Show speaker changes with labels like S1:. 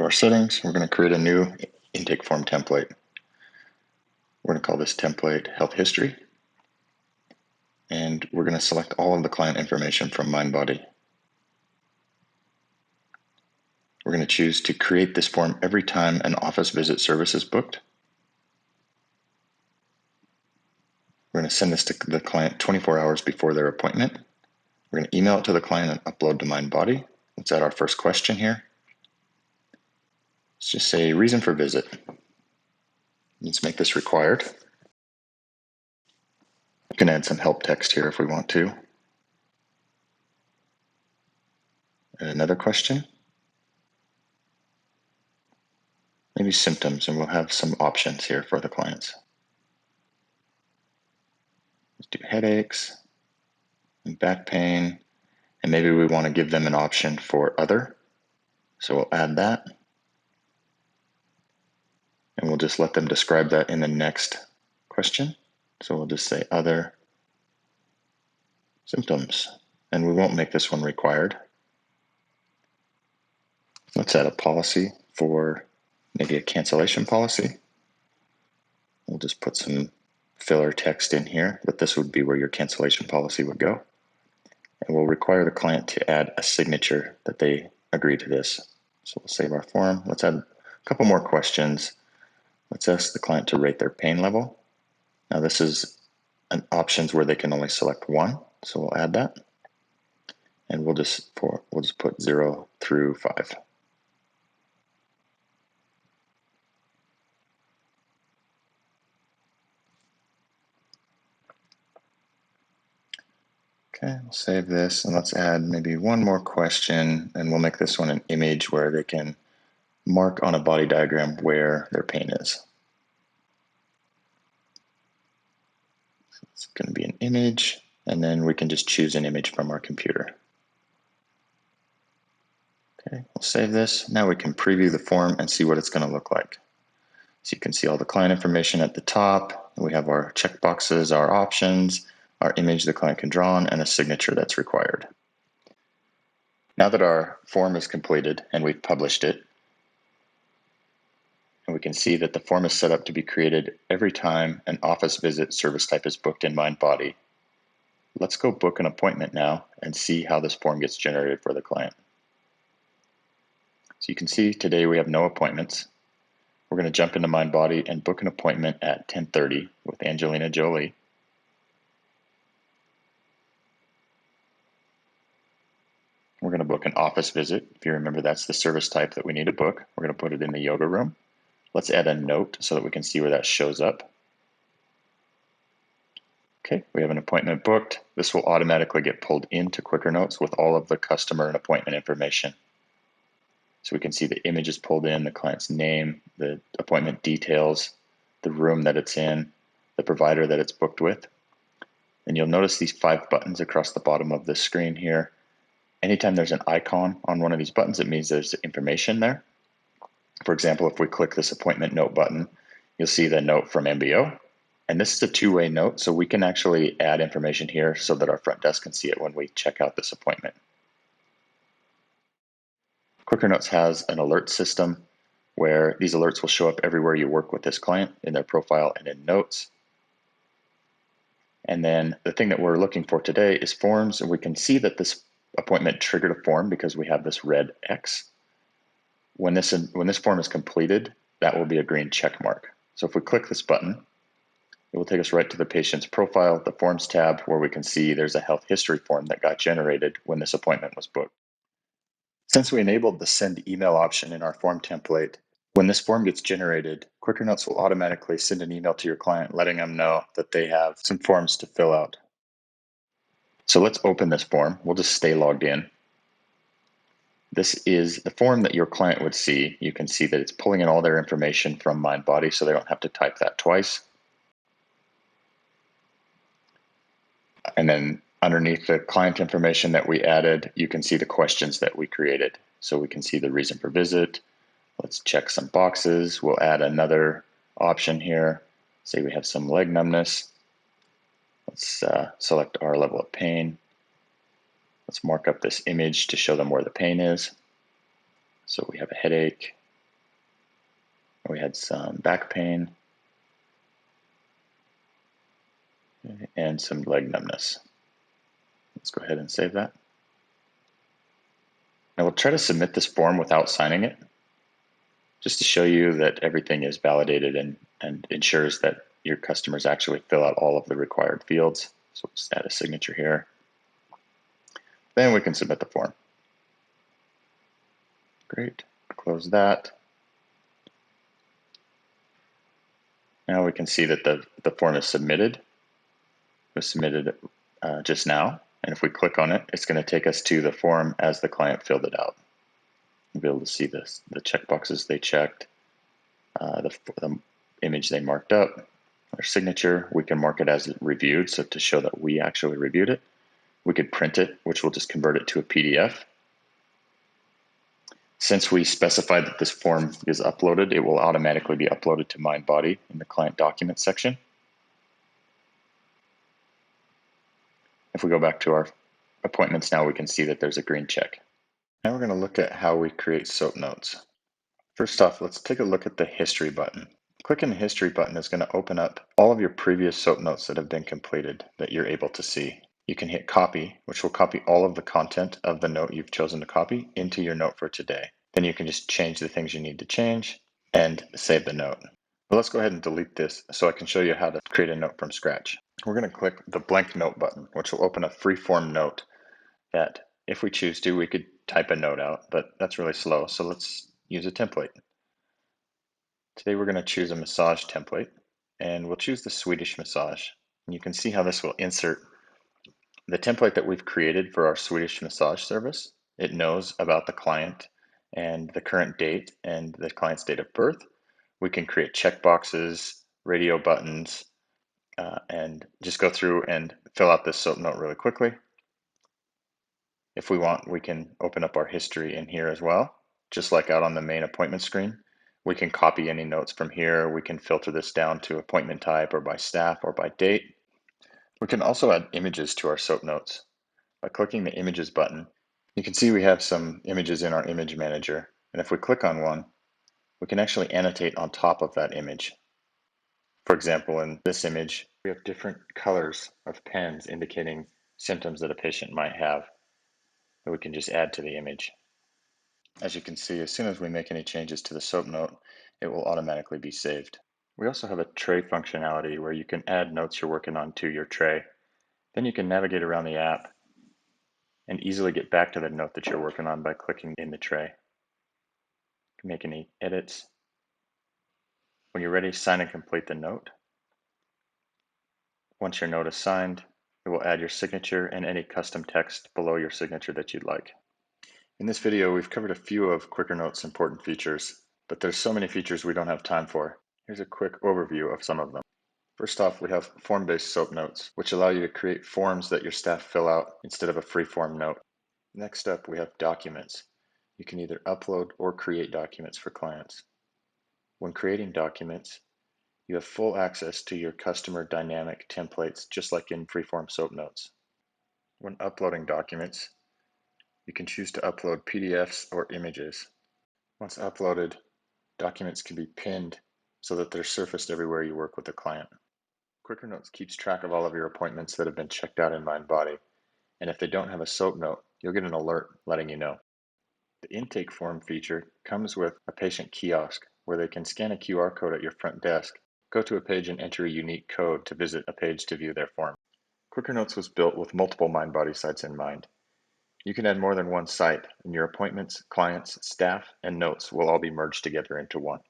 S1: our settings. We're going to create a new intake form template. We're going to call this template Health History. And we're going to select all of the client information from MindBody. We're going to choose to create this form every time an office visit service is booked. We're going to send this to the client 24 hours before their appointment. We're going to email it to the client and upload to MindBody. Let's add our first question here. Let's just say reason for visit. Let's make this required. We can add some help text here if we want to. And another question. Maybe symptoms, and we'll have some options here for the clients. Let's do headaches and back pain, and maybe we want to give them an option for other. So we'll add that, and we'll just let them describe that in the next question. So we'll just say other symptoms, and we won't make this one required. Let's add a policy for maybe a cancellation policy. We'll just put some filler text in here, but this would be where your cancellation policy would go. And we'll require the client to add a signature that they agree to this. So we'll save our form. Let's add a couple more questions. Let's ask the client to rate their pain level. Now this is an options where they can only select one, so we'll add that. And we'll just put 0 through 5. Okay, we'll save this, and let's add maybe one more question, and we'll make this one an image where they can mark on a body diagram where their pain is. So it's going to be an image, and then we can just choose an image from our computer. Okay, we'll save this. Now we can preview the form and see what it's going to look like. So you can see all the client information at the top. We have our checkboxes, our options, our image the client can draw on, and a signature that's required. Now that our form is completed and we've published it, and we can see that the form is set up to be created every time an office visit service type is booked in MindBody. Let's go book an appointment now and see how this form gets generated for the client. So you can see today we have no appointments. We're going to jump into MindBody and book an appointment at 10:30 with Angelina Jolie. We're going to book an office visit. If you remember, that's the service type that we need to book. We're going to put it in the yoga room. Let's add a note so that we can see where that shows up. Okay, we have an appointment booked. This will automatically get pulled into QuickerNotes with all of the customer and appointment information. So we can see the image is pulled in, the client's name, the appointment details, the room that it's in, the provider that it's booked with. And you'll notice these 5 buttons across the bottom of the screen here. Anytime there's an icon on one of these buttons, it means there's information there. For example, if we click this appointment note button, you'll see the note from MBO. And this is a two-way note, so we can actually add information here so that our front desk can see it when we check out this appointment. QuickerNotes has an alert system where these alerts will show up everywhere you work with this client, in their profile and in notes. And then the thing that we're looking for today is forms, and we can see that this appointment triggered a form because we have this red X. When this form is completed, that will be a green check mark. So if we click this button, it will take us right to the patient's profile, the Forms tab, where we can see there's a health history form that got generated when this appointment was booked. Since we enabled the send email option in our form template, when this form gets generated, QuickerNotes will automatically send an email to your client letting them know that they have some forms to fill out. So let's open this form. We'll just stay logged in. This is the form that your client would see. You can see that it's pulling in all their information from MindBody, so they don't have to type that twice. And then underneath the client information that we added, you can see the questions that we created. So we can see the reason for visit. Let's check some boxes. We'll add another option here. Say we have some leg numbness. Let's select our level of pain. Let's mark up this image to show them where the pain is. So we have a headache, We had some back pain and some leg numbness. Let's go ahead and save that. Now we'll try to submit this form without signing it, just to show you that everything is validated and ensures that your customers actually fill out all of the required fields. So we'll just add a signature here. Then we can submit the form. Great, close that. Now we can see that the form is submitted. It was submitted just now. And if we click on it, it's going to take us to the form as the client filled it out. You'll be able to see this, the checkboxes they checked, the image they marked up, their signature. We can mark it as reviewed, so to show that we actually reviewed it. We could print it, which will just convert it to a PDF. Since we specified that this form is uploaded, it will automatically be uploaded to MindBody in the client documents section. If we go back to our appointments now, we can see that there's a green check. Now we're going to look at how we create SOAP notes. First off, let's take a look at the history button. Clicking the history button is going to open up all of your previous SOAP notes that have been completed that you're able to see. You can hit copy, which will copy all of the content of the note you've chosen to copy into your note for today. Then you can just change the things you need to change and save the note. Well, let's go ahead and delete this so I can show you how to create a note from scratch. We're going to click the blank note button, which will open a free-form note that if we choose to, we could type a note out, but that's really slow. So let's use a template. Today we're going to choose a massage template, and we'll choose the Swedish massage. And you can see how this will insert the template that we've created for our Swedish massage service. It knows about the client and the current date and the client's date of birth. We can create checkboxes, radio buttons, and just go through and fill out this SOAP note really quickly. If we want, we can open up our history in here as well, just like out on the main appointment screen. We can copy any notes from here. We can filter this down to appointment type or by staff or by date. We can also add images to our SOAP notes. By clicking the images button, you can see we have some images in our image manager. And if we click on one, we can actually annotate on top of that image. For example, in this image, we have different colors of pens indicating symptoms that a patient might have that we can just add to the image. As you can see, as soon as we make any changes to the SOAP note, it will automatically be saved. We also have a tray functionality where you can add notes you're working on to your tray. Then you can navigate around the app and easily get back to the note that you're working on by clicking in the tray. You can make any edits. When you're ready, sign and complete the note. Once your note is signed, it will add your signature and any custom text below your signature that you'd like. In this video, we've covered a few of QuickerNotes' important features, but there's so many features we don't have time for. Here's a quick overview of some of them. First off, we have form-based SOAP notes, which allow you to create forms that your staff fill out instead of a free-form note. Next up, we have documents. You can either upload or create documents for clients. When creating documents, you have full access to your customer dynamic templates, just like in free-form SOAP notes. When uploading documents, you can choose to upload PDFs or images. Once uploaded, documents can be pinned so that they're surfaced everywhere you work with a client. QuickerNotes keeps track of all of your appointments that have been checked out in MindBody, and if they don't have a SOAP note, you'll get an alert letting you know. The intake form feature comes with a patient kiosk where they can scan a QR code at your front desk, go to a page and enter a unique code to visit a page to view their form. QuickerNotes was built with multiple MindBody sites in mind. You can add more than one site, and your appointments, clients, staff, and notes will all be merged together into one.